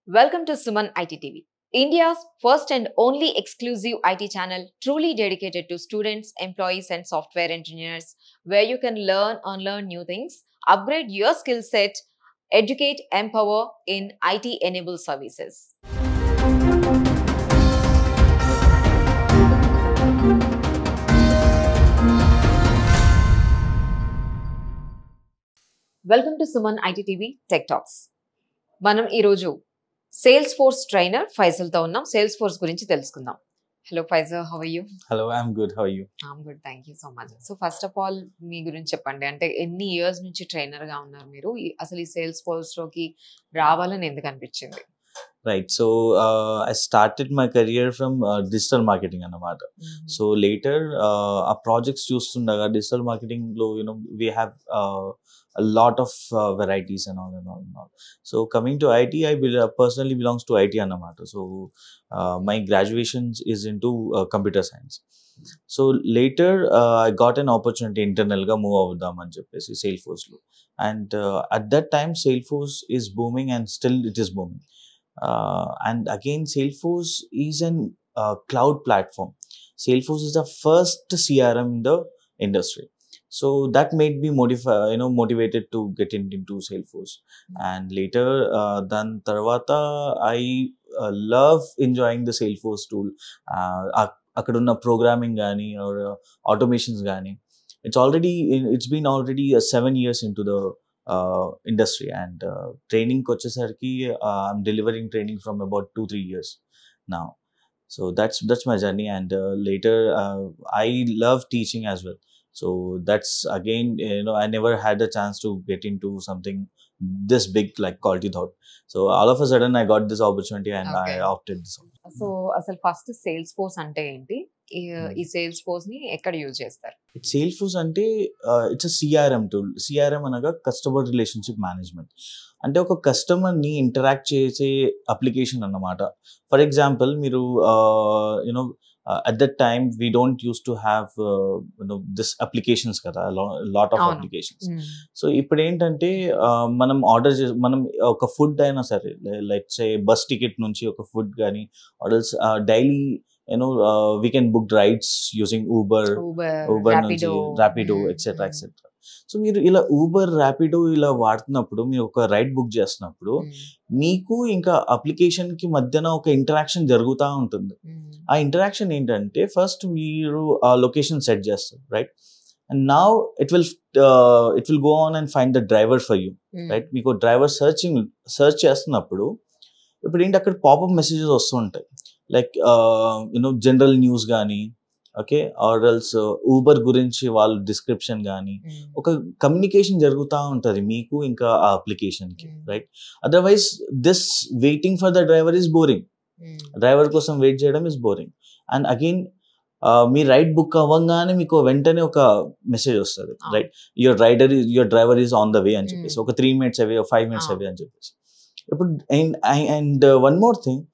Welcome to Suman IT TV, India's first and only exclusive IT channel truly dedicated to students, employees, and software engineers, where you can learn, unlearn new things, upgrade your skill set, educate, empower in IT enabled services. Welcome to Suman IT TV Tech Talks. మనం ఈరోజు sales force trainer Faisal తో ఉన్నాం. Sales force గురించి తెలుసుకుందాం. Hello Faisal, how are you? Hello, I'm good. How are you? I'm good, thank you so much. So first of all మీ గురించి చెప్పండి. అంటే ఎన్ని ఇయర్స్ నుంచి ట్రైనర్ గా ఉన్నారు మీరు? అసలు ఈ సేల్స్ ఫోర్స్ లోకి రావాలని ఎందుకు అనిపించింది? Right. So I started my career from digital marketing anamata. So later, our projects చూస్తుండగా digital marketing లో we have a lot of varieties and all and all and all. So coming to IT, I personally belongs to IT anamata. So my graduation is into computer science. So later, I got an opportunity internal ga move avudam ani cheppesi Salesforce lo. And at that time, Salesforce is booming and still it is booming. And again, Salesforce is an cloud platform. Salesforce is the first CRM in the industry. So that made me motivated to get into Salesforce. And later, then tarvata, I love enjoying the Salesforce tool. Akadunna programming gani or automations gani. It's been already 7 years into the industry, and training kochesarki I'm delivering training from about 2-3 years now. So that's my journey. And later I love teaching as well. So that's again, I never had a chance to get into something this big like Quality Thought. So all of a sudden I got this opportunity and Okay. I opted this. So అసలు first sales force అంటే ఏంటి? ఈ sales force ని ఎక్కడ use చేస్తారు? Salesforce అంటే it's CRM tool. CRM అనగా customer relationship management. అంటే ఒక కస్టమర్ని ఇంటరాక్ట్ చేసే అప్లికేషన్ అన్నమాట. ఫర్ ఎగ్జాంపుల్, మీరు at that time we don't used to have this applications కదా, lot of అవును. applications. సో ఇప్పుడు ఏంటంటే మనం మనం ఒక ఫుడ్ అయినా సరే, లైక్ సే బస్ టికెట్ నుంచి ఒక ఫుడ్ కానీ, ఆర్ఎల్స్ daily we can book rides using Uber నుంచి Rapido etc. సో మీరు ఇలా ఊబర్ ర్యాపిడో ఇలా వాడుతున్నప్పుడు, మీరు ఒక రైడ్ బుక్ చేస్తున్నప్పుడు మీకు ఇంకా అప్లికేషన్ కి మధ్యన ఒక ఇంటరాక్షన్ జరుగుతూ ఉంటుంది. ఆ ఇంటరాక్షన్ ఏంటంటే, ఫస్ట్ మీరు ఆ లొకేషన్ సెట్ చేస్తారు, right? And now it will go on and find the driver for you, right? మీకు డ్రైవర్ సర్చ్ చేస్తున్నప్పుడు ఇప్పుడు ఏంటి, అక్కడ పాపప్ మెసేజెస్ వస్తూ ఉంటాయి, లైక్ జనరల్ న్యూస్ కానీ, ఓకే, ఆర్ ఎల్స్ ఊబర్ గురించి వాళ్ళ డిస్క్రిప్షన్ కానీ, ఒక కమ్యూనికేషన్ జరుగుతూ ఉంటుంది మీకు ఇంకా ఆ అప్లికేషన్కి, right? Otherwise this waiting for the driver is boring. Driver కోసం వెయిట్ చేయడం ఈస్ బోరింగ్. అండ్ అగైన్ మీ రైడ్ బుక్ అవ్వగానే మీకు వెంటనే ఒక మెసేజ్ వస్తుంది, right? Your driver is on the way అని చెప్పేసి, ఒక 3 minutes అవే, 5 minutes అవే అని చెప్పేసి. ఇప్పుడు అండ్ వన్ మోర్ థింగ్,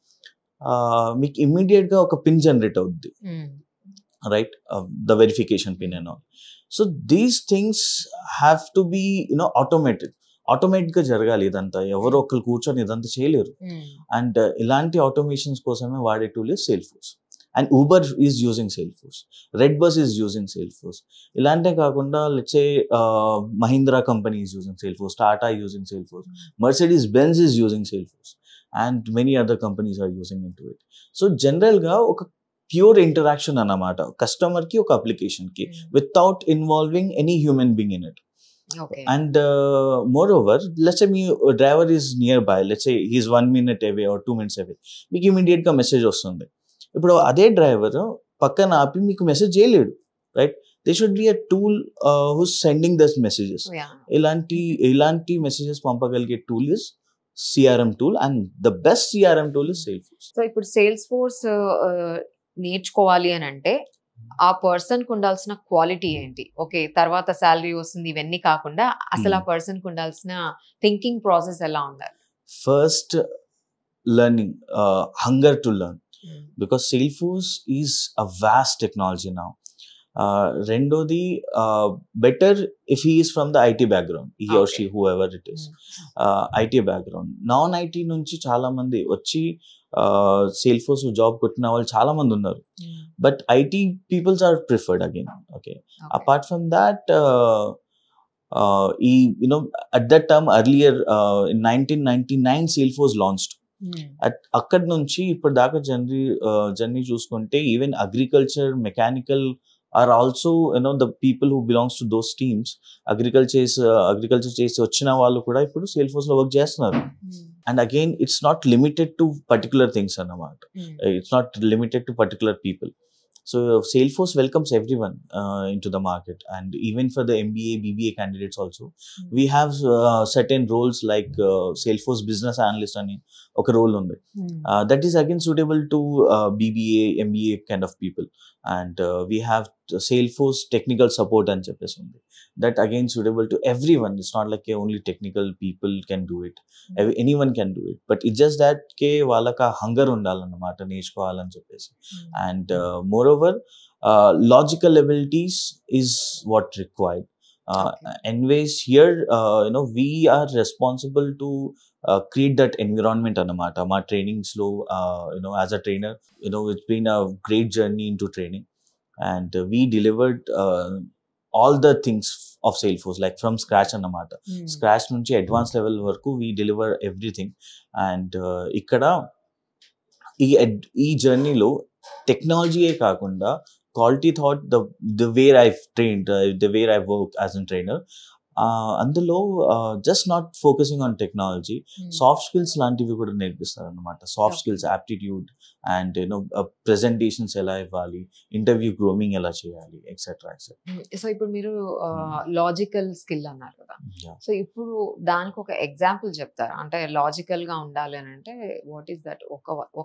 మీకు ఇమ్మీడియట్ గా ఒక పిన్ జనరేట్ అవుద్ది, right? The verification pin and all. So these things have to be automatic గా జరగాలి. ఇదంతా ఎవరో ఒకరు కూర్చొని ఇదంతా చేయలేరు. అండ్ ఇలాంటి ఆటోమేషన్స్ కోసమే వాడే tool is Salesforce. And Uber is using Salesforce, red bus is using Salesforce. ఇలాంటిే కాకుండా let's say Mahindra company is using Salesforce, Tata using Salesforce, Mercedes Benz is using Salesforce, and many other companies are using into it. So general ga oka pure interaction anamata customer ki oka application ki without involving any human being in it. Okay. And moreover, let's say me driver is nearby, let's say he's 1 minute away or 2 minutes away, మీకు immediate గా message వస్తుంది. ఇప్పుడు అదే driver పక్కన ఆపి మీకు message చేయలేడు, right? They should be a tool who's sending these messages. ఇలాంటి మెసేజెస్ పంపగలిగే tool is CRM tool, and the best CRM tool is Salesforce. So ఇప్పుడు సేల్స్ ఫోర్స్ నేర్చుకోవాలి అని అంటే ఆ పర్సన్ కు ఉండాల్సిన క్వాలిటీ ఏంటి? ఓకే, తర్వాత శాలరీ వస్తుంది ఇవన్నీ కాకుండా అసలు ఆ పర్సన్ కు ఉండాల్సిన థింకింగ్ ప్రాసెస్ ఎలా ఉండాలి? First, learning, hunger to learn, because Salesforce is a vast technology now. రెండోది better if he is from the IT background, he or she who ever it is, IT background. Non IT నుంచి చాలా మంది వచ్చి sale force job కొట్టిన వాళ్ళు చాలా మంది ఉన్నారు, but IT peoples are preferred again. Okay, apart from that at that time earlier in 1999 Salesforce launched. అక్కడి నుంచి ఇప్పుడు దాకా జర్నీ చూసుకుంటే even agriculture, mechanical or also the people who belongs to those teams, agriculture చేసి వచ్చిన వాళ్ళు కూడా ఇప్పుడు Salesforce లో వర్క్ చేస్తున్నారు. And again it's not limited to particular things అన్నమాట, it's not limited to particular people. So Salesforce welcomes everyone into the market, and even for the MBA, BBA candidates also, we have certain roles like Salesforce business analyst ani oka role undi. That is again suitable to BBA, MBA kind of people, and we have Salesforce technical support అని చెప్పేసి ఉంది. That again suitable to everyone. It's not like only technical people can do it. Anyone can do it, but it's just that ke వాళ్ళకి hunger ఉండాలన్నమాట నేర్చుకోవాలని చెప్పేసి. And moreover logical abilities is what required. Anyways here we are responsible to create that environment అన్నమాట మా trainings లో. As a trainer, it's been a great journey into training, and we delivered all the things of Salesforce like from scratch అన్నమాట. Scratch నుంచి advance level వరకు we deliver everything. And ఇక్కడ ఈ జర్నీలో టెక్నాలజీయే కాకుండా quality thought, the where I trained, the where I work as an trainer, అందులో just not focusing on technology, soft skills లాంటివి కూడా నేర్పిస్తారు అనమాట. Soft skills, aptitude, and presentations ఎలా ఇవ్వాలి, ఇంటర్వ్యూ గ్రూమింగ్ ఎలా చేయాలి, ఎక్సెట్రా ఎక్సెట్రా. సో ఇప్పుడు మీరు లాజికల్ స్కిల్ అన్నారు కదా, సో ఇప్పుడు దానికి ఒక ఎగ్జాంపుల్ చెప్తారా? అంటే లాజికల్ గా ఉండాలి అని అంటే వాట్ ఈస్ దట్?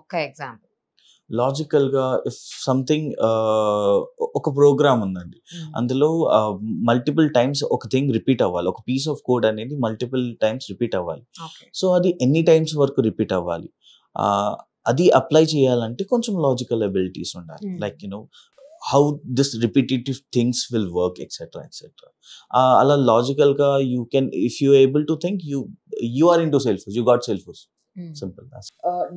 ఒక్క ఎగ్జాంపుల్. లాజికల్ గా ఇఫ్ సంథింగ్, ఒక ప్రోగ్రామ్ ఉందండి, అందులో మల్టిపుల్ టైమ్స్ ఒక థింగ్ రిపీట్ అవ్వాలి, ఒక పీస్ ఆఫ్ కోడ్ అనేది మల్టిపుల్ టైమ్స్ రిపీట్ అవ్వాలి. సో అది ఎన్ని టైమ్స్ వరకు రిపీట్ అవ్వాలి, అది అప్లై చేయాలంటే కొంచెం లాజికల్ అబిలిటీస్ ఉండాలి. Like how this repetitive things will work, etc. అలా లాజికల్ గా you can, if you are able to think, you are into Salesforce, you got Salesforce. Simple.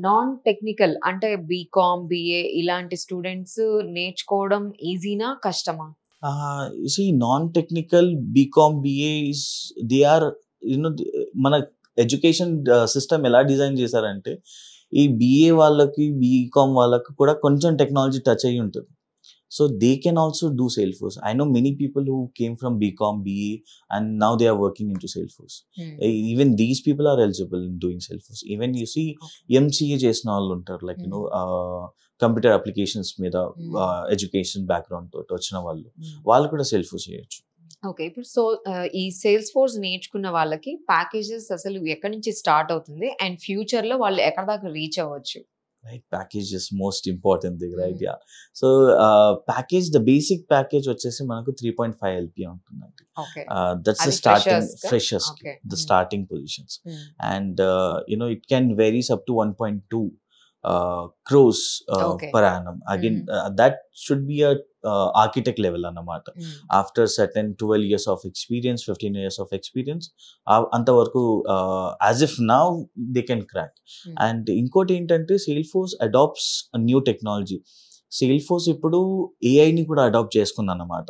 Non technical అంటే BCom, BA ఇలాంటి students నేర్చుకోవడం ఈజీనా కష్టమా? Non technical BCom, BA they are మన education system ఎలా design చేశారంటే ఈ బిఏ వాళ్ళకి, బీకామ్ వాళ్ళకి కూడా కొంచెం టెక్నాలజీ టచ్ అయ్యి ఉంటుంది. So they can also do Salesforce. I know many people who came from BCom, BA, and now they are working into Salesforce. Even these people are eligible in doing Salesforce. Even you see MCA chesina vallu untaru, like computer applications meeda education background to vachina vallu kuda Salesforce cheyochu. Okay, ఇప్పుడు so ఈ sales force నేర్చుకున్న వాళ్ళకి packages అసలు ఎక్కడి నుంచి start అవుతుంది, and future లో వాళ్ళు ఎక్కడ దాకా రీచ్ అవ్వచ్చు? Right, package is most important thing, right? Yeah. So package, the basic package వచ్చేసి మనకు 3.5 LP ఉంటుందండి. Okay. That's the starting freshers, okay. The starting positions. And it can varies up to 1.2 crores per annum. Again, that should be a architect level అన్నమాట. After certain 12 years of experience, 15 years of experience, అంతవరకు as if now they can crack. And ఇంకోటి ఏంటంటే Salesforce adopts a new technology. Salesforce ఇప్పుడు AI ని కూడా adapt చేసుకుంది అన్నమాట.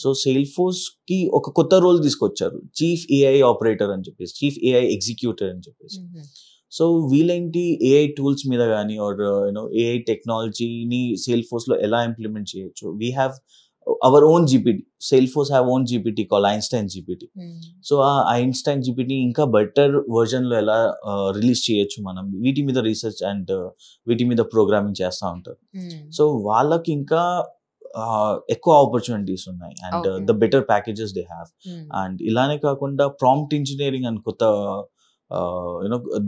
So Salesforce కి ఒక కొత్త రోల్ తీసుకొచ్చారు, చీఫ్ AI ఆపరేటర్ అని చెప్పేసి, చీఫ్ AI ఎగ్జిక్యూటివ్ అని చెప్పేసి. సో వీళ్ళేంటి ఏఐ టూల్స్ మీద కానీ ఆర్ ఏఐ టెక్నాలజీని Salesforce లో ఎలా ఇంప్లిమెంట్ చేయొచ్చు. We have our own GPT, Salesforce have own GPT call Einstein GPT. So ఆ ఐన్స్టైన్ జీపీటీ ఇంకా బెటర్ వర్జన్ లో ఎలా రిలీజ్ చేయొచ్చు మనం, వీటి మీద రీసెర్చ్ అండ్ వీటి మీద ప్రోగ్రామింగ్ చేస్తూ ఉంటారు. సో వాళ్ళకి ఇంకా ఎక్కువ ఆపర్చునిటీస్ ఉన్నాయి, and the better packages they have. And ఇలానే కాకుండా ప్రాంప్ట్ ఇంజనీరింగ్ అని కొత్త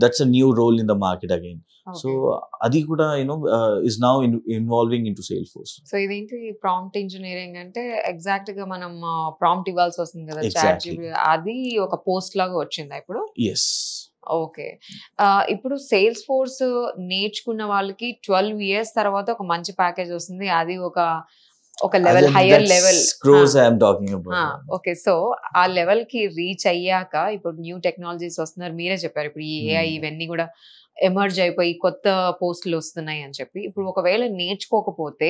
that's a new role in the market again. So adi kuda is now involving into Salesforce. So identi prompt engineering ante exact ga manam prompt ivalsi vastundi kada, ChatGPT adi oka post laga vachinda ippudu? Yes. Okay, ఇప్పుడు sales force నేర్చుకున్న వాళ్ళకి 12 years తర్వాత ఒక మంచి package వస్తుంది, అది ఒక ఒక level higher level crores I'm talking about. Okay, so ఆ లెవెల్ కి రీచ్ అయ్యాక ఇప్పుడు న్యూ టెక్నాలజీస్ వస్తున్నారు, మీరే చెప్పారు ఇప్పుడు ఈ ఏఐ ఇవన్నీ కూడా ఎమర్జ్ అయిపోయి కొత్త పోస్టులు వస్తున్నాయి అని చెప్పి. ఇప్పుడు ఒకవేళ నేర్చుకోకపోతే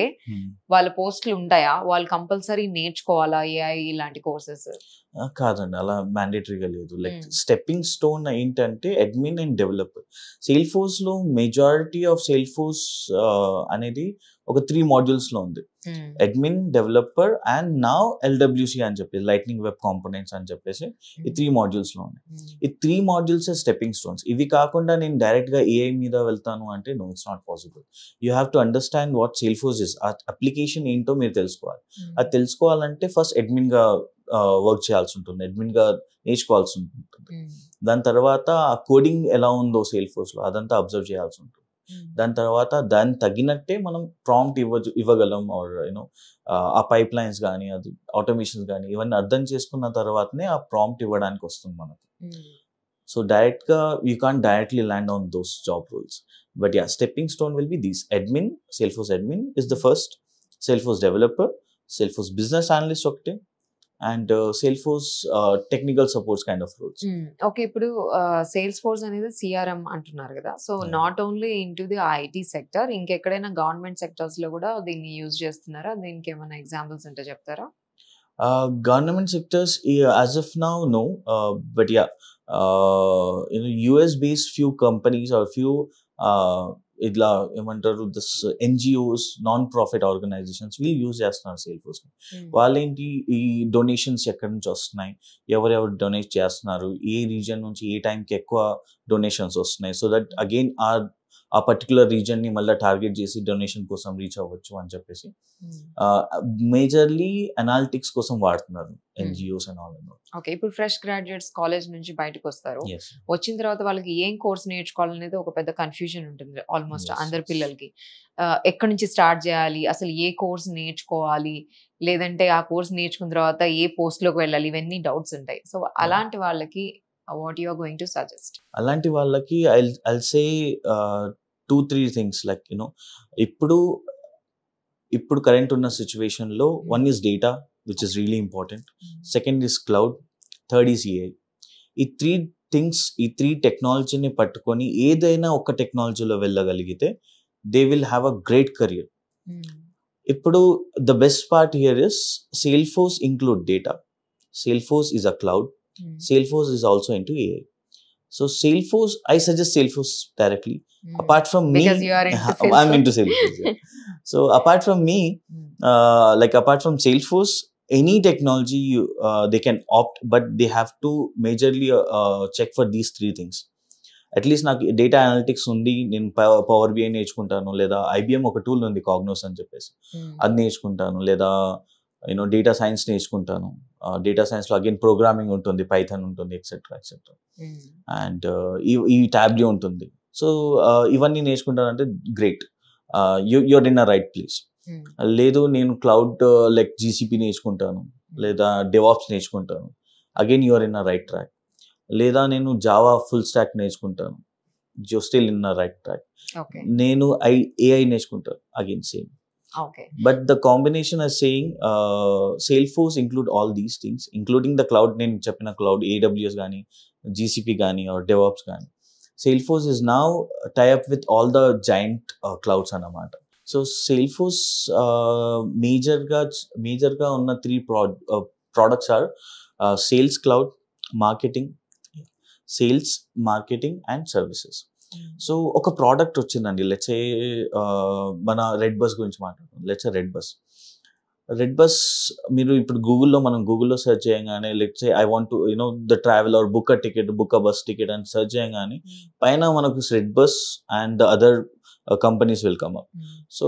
వాళ్ళ పోస్టులు ఉంటాయా, వాళ్ళు కంపల్సరీ నేర్చుకోవాలా ఏఐ ఇలాంటి కోర్సెస్? కాదండి, అలా మ్యాండేటరీగా లేదు. లైక్ స్టెప్పింగ్ స్టోన్ ఏంటంటే admin and developer. Sale force లో మెజారిటీ ఆఫ్ సేల్ ఫోర్స్ అనేది ఒక 3 modules లో ఉంది. Admin, developer and now LWC అని చెప్పేసి లైట్నింగ్ వెబ్ కాంపోనెంట్స్ అని చెప్పేసి ఈ 3 modules లో ఉన్నాయి. ఈ 3 modules స్టెప్పింగ్ స్టోన్స్. ఇవి కాకుండా నేను డైరెక్ట్ గా ఏఐ మీద వెళ్తాను అంటే no, it's not possible. You have to understand what Salesforce is. ఆ అప్లికేషన్ ఏంటో మీరు తెలుసుకోవాలి. అది తెలుసుకోవాలంటే ఫస్ట్ అడ్మిన్ గా వర్క్ చేయాల్సి ఉంటుంది, అడ్మిన్ గా నేర్చుకోవాల్సి ఉంటుంది. దాని తర్వాత ఆ కోడింగ్ ఎలా ఉందో సేల్ ఫోర్స్ లో అదంతా అబ్జర్వ్ చేయాల్సి ఉంటుంది. దాని తర్వాత దాన్ని తగినట్టే మనం ప్రాంప్ట్ ఇవ్వగలం. ఆర్ యూనో ఆ పైప్ లైన్స్ కానీ అది ఆటోమేషన్స్ కానీ ఇవన్నీ అర్థం చేసుకున్న తర్వాతనే ఆ ప్రాంప్ట్ ఇవ్వడానికి వస్తుంది మనకు. సో డైరెక్ట్ గా you can't directly land on those job roles. But yeah, stepping stone will be these. Admin, Salesforce admin is the first, Salesforce developer, Salesforce business analyst ఒకటి, and Salesforce technical supports kind of roles. Okay, ఇప్పుడు Salesforce అనేది CRM అంటున్నారు కదా, so not only into the IT sector, ఇంకెక్కడైనా government sectors లో కూడా దీన్ని use చేస్తున్నారా? దీనికి ఏమైనా ఎగ్జాంపుల్స్ ఉంటే చెప్తారా? Government sectors, as of now, no. But yeah, US-based few companies or few ఇట్లా ఏమంటారు this NGOs, non profit organizations వీళ్ళు యూజ్ చేస్తున్నారు సేల్ ఫోర్స్. వాళ్ళేంటి, ఈ డొనేషన్స్ ఎక్కడి నుంచి వస్తున్నాయి, ఎవరెవరు డొనేట్ చేస్తున్నారు, ఏ రీజన్ నుంచి ఏ టైంకి ఎక్కువ డొనేషన్స్ వస్తున్నాయి, సో దట్ అగైన్ ఆ పర్టికులర్ రీజన్ ని మళ్ళీ టార్గెట్ చేసి డొనేషన్ కోసం రీచ్ అవ్వచ్చు అని చెప్పేసి మేజర్లీ అనాలిటిక్స్ కోసం వాడుతున్నారు NGOs అండ్ ఆల్. ఓకే, ఇప్పుడు ఫ్రెష్ గ్రాడ్యుయేట్స్ కాలేజ్ నుంచి బయటకు వస్తారు, వచ్చిన తర్వాత వాళ్ళకి ఏం కోర్స్ నేర్చుకోవాలనేది ఒక పెద్ద కన్ఫ్యూజన్ ఉంటుంది ఆల్మోస్ట్ అందరి పిల్లలకి. ఎక్కడి నుంచి స్టార్ట్ చేయాలి, అసలు ఏ కోర్స్ నేర్చుకోవాలి, లేదంటే ఆ కోర్స్ నేర్చుకున్న తర్వాత ఏ పోస్ట్ లోకి వెళ్ళాలి, ఇవన్నీ డౌట్స్ ఉంటాయి. సో అలాంటి వాళ్ళకి what you are going to suggest? అలాంటి వాళ్ళకి I'll say 2-3 things. Like ఇప్పుడు కరెంట్ ఉన్న సిచ్యువేషన్ లో one is data, which is really important. Second is cloud. Third is AI. ఈ 3 things, ఈ 3 టెక్నాలజీని పట్టుకొని ఏదైనా ఒక టెక్నాలజీలో వెళ్ళగలిగితే they will have a great career. ఇప్పుడు the best part here is Salesforce include data. Salesforce is a cloud. Salesforce is also into AI. So Salesforce, I suggest Salesforce directly. Apart from me, because you are into Salesforce. I'm into Salesforce. Yeah. So apart from me, apart from Salesforce, any technology they can opt, but they have to majorly check for these 3 things. At least నాకు data analytics ఉంది, నేను power BI నేర్చుకుంటాను, లేదా IBM ఒక tool ఉంది కాగ్నోస్ అని చెప్పేసి అది నేర్చుకుంటాను, లేదా డేటా సైన్స్ నేర్చుకుంటాను. డేటా సైన్స్ లో అగైన్ ప్రోగ్రామింగ్ ఉంటుంది, పైథాన్ ఉంటుంది, ఎక్సెట్రా ఎక్సెట్రా, అండ్ ఈ టాబ్లీ ఉంటుంది. సో ఇవన్నీ నేర్చుకుంటానంటే great, you're in a right place. లేదు నేను క్లౌడ్ లైక్ GCP నేర్చుకుంటాను, లేదా డెవాప్స్ నేర్చుకుంటాను, again you're in a right track. లేదా నేను జావా ఫుల్ స్టాక్ నేర్చుకుంటాను, still in a right track. నేను AI నేర్చుకుంటాను, again same. Okay. But the combination is saying Salesforce include all these things, including the cloud. నేను చెప్పిన cloud, AWS గానీ, GCP గానీ, or DevOps గానీ. Salesforce is now tie up with all the giant clouds అన్నమాట. So Salesforce major గా ఉన్న 3 products are Sales Cloud, Sales, Marketing and Services. So ఒక product వచ్చిందండి, లెట్స్ సే మన రెడ్ బస్ గురించి మాట్లాడుతాం. లెట్స్ సే రెడ్ బస్ మీరు ఇప్పుడు మనం గూగుల్లో సెర్చ్ చేయగానే let's say I want to the travel are book a bus ticket అని సెర్చ్ చేయగానే పైన మనకు red bus and the other companies will come up. So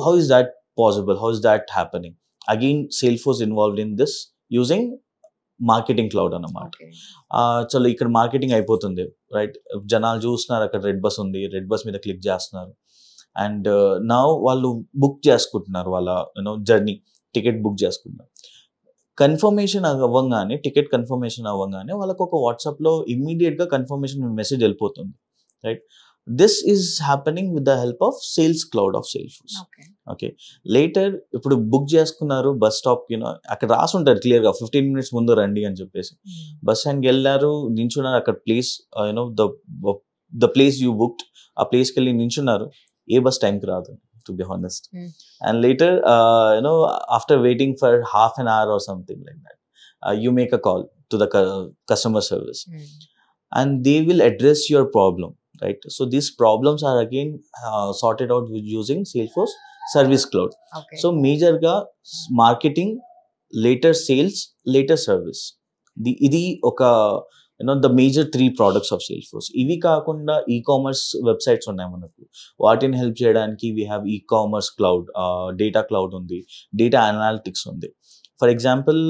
how is that possible, how is that happening? Again Salesforce involved in this using marketing cloud అన్నమాట. చలో ఇక్కడ marketing అయిపోతుంది, right? జనాలు చూస్తున్నారు అక్కడ రెడ్ బస్ ఉంది, రెడ్ బస్ మీద click చేస్తున్నారు, అండ్ నా వాళ్ళు బుక్ చేసుకుంటున్నారు, వాళ్ళ జర్నీ టికెట్ బుక్ చేసుకుంటున్నారు. టికెట్ కన్ఫర్మేషన్ అవ్వగానే వాళ్ళకు ఒక వాట్సాప్లో ఇమ్మీడియట్గా కన్ఫర్మేషన్ మెసేజ్ వెళ్ళిపోతుంది, right? This is happening with the help of Sales Cloud of Salesforce. Okay. Later, ఇప్పుడు బుక్ చేసుకున్నారు బస్ స్టాప్ కి, అక్కడ రాసి ఉంటారు క్లియర్ గా 15 minutes ముందు రండి అని చెప్పేసి. బస్ స్టాండ్కి వెళ్ళారు, నించున్నారు అక్కడ place, the place you booked, ఆ ప్లేస్కి వెళ్ళి నించున్నారు, ఏ బస్ టైంకి రాదు, to be honest. And later, after waiting for half an hour or something like that, you make a call to the customer service, and they will address your problem, right? So these problems are again sorted out with using Salesforce Service Cloud. So major ga marketing, later sales, later service, idi oka the major 3 products of Salesforce. ఇవి కాకుండా e-commerce websites ఉన్నాయి మనకు, వాటిని help చేయడానికి we have e-commerce cloud, data cloud ఉంది, data analytics ఉంది. For example,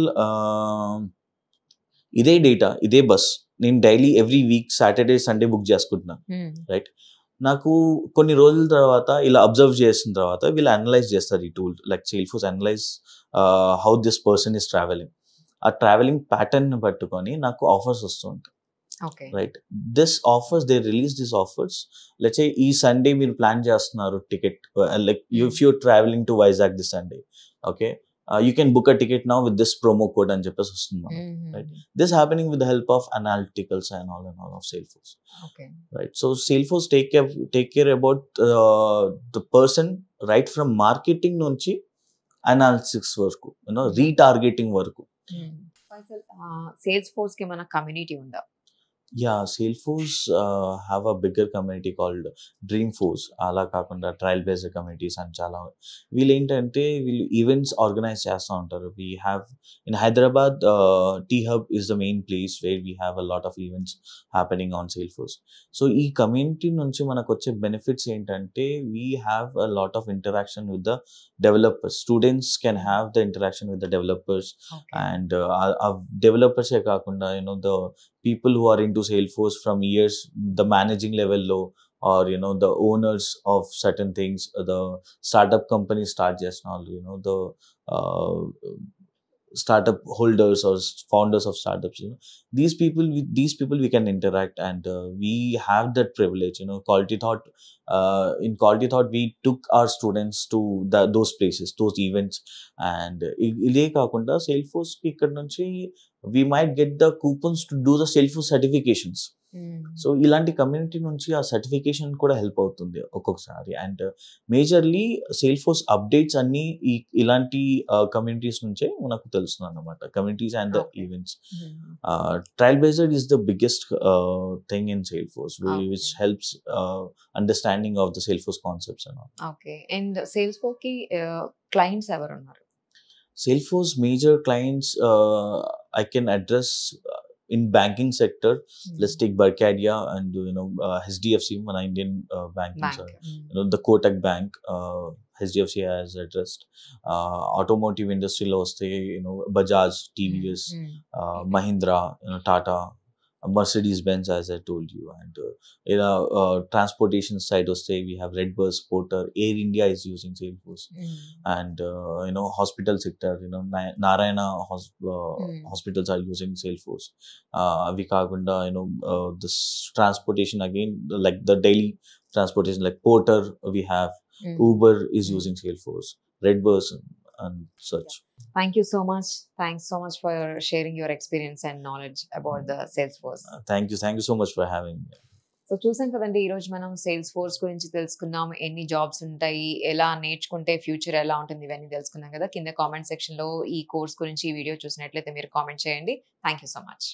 ఇదే data, ఇదే బస్ నేను daily every week Saturday Sunday book చేసుకుంటున్నాను, రైట్? నాకు కొన్ని రోజుల తర్వాత ఇలా అబ్జర్వ్ చేసిన తర్వాత వీళ్ళు అనలైజ్ చేస్తారు, ఈ tool like Salesforce analyse how this person is travelling. ఆ ట్రావెలింగ్ ప్యాటర్న్ పట్టుకొని నాకు ఆఫర్స్ వస్తుంటాయి, right? This offers, they release this offers. Let's say ఈ సండే మీరు ప్లాన్ చేస్తున్నారు ticket, like if you're travelling to Vizag this Sunday, okay, you can book a ticket now with this promo code and చెప్పేసి వస్తుంది, right? This happening with the help of analyticals and all of Salesforce, right? So Salesforce take care about the person right from marketing నుంచి analytics వరకు, retargeting వరకు. అసలు Salesforce కి మన community ఉందా? Yeah, Salesforce have a bigger community called Dreamforce. అలా కాకుండా trial based communities అని చాలా. వీళ్ళు ఏంటంటే వీళ్ళు ఈవెంట్స్ ఆర్గనైజ్ చేస్తూ ఉంటారు. We have in Hyderabad, T Hub is the main place where we have a lot of events happening on Salesforce. సో ఈ కమ్యూనిటీ నుంచి మనకు వచ్చే బెనిఫిట్స్ ఏంటంటే we have a lot of interaction with the developers. Students can have the interaction with the developers, and డెవలపర్సే కాకుండా the people who are into Salesforce from years, the managing level low, or the owners of certain things, the startup companies start just now, the startup holders or founders of startups, these people we can interact, and we have that privilege. Quality Thought, in Quality Thought we took our students to those places, those events, and ile kaakunda Salesforce ki ikkada nunchi we might get the coupons to do the Salesforce certifications. So ఇలాంటి community నుంచి ఆ certification కూడా help అవుతుంది ఒక్కొక్కసారి. And majorly Salesforce updates అన్ని ఇలాంటి communities నుంచే మనకు తెలుస్తుంది అన్నమాట. Communities and the events. Trial based is the biggest thing in Salesforce, which helps understanding of the Salesforce concepts and all. Okay. And Salesforce ki clients ever unnaru? Salesforce major clients I can address in banking sector. Let's take Barcadia and HDFC, మన Indian banking, the Kotak Bank, HDFC has addressed. Automotive industry లో వస్తే Bajaj, TVS, Mahindra, Tata, Mercedes Benz, as I told you, and transportation side wasthe we have Redbus, Porter, Air India is using Salesforce, and hospital sector, Narayana hospitals are using Salesforce. Avi kaagunda this transportation again, like the daily transportation, like Porter we have, Uber is using Salesforce, Redbus and such. Thank you so much. Thanks so much for sharing your experience and knowledge about the Salesforce. Thank you so much for having me. So చూసాం కదండి, ఈరోజు మనం Salesforce గురించి తెలుసుకున్నాం. ఎన్ని jobs ఉంటాయి, ఎలా నేర్చుకుంటే ఫ్యూచర్ ఎలా ఉంటుంది, ఇవన్నీ తెలుసుకున్నాం కదా. కింద కామెంట్ సెక్షన్లో ఈ కోర్స్ గురించి ఈ వీడియో చూసినట్లయితే మీరు కామెంట్ చేయండి. Thank you so much.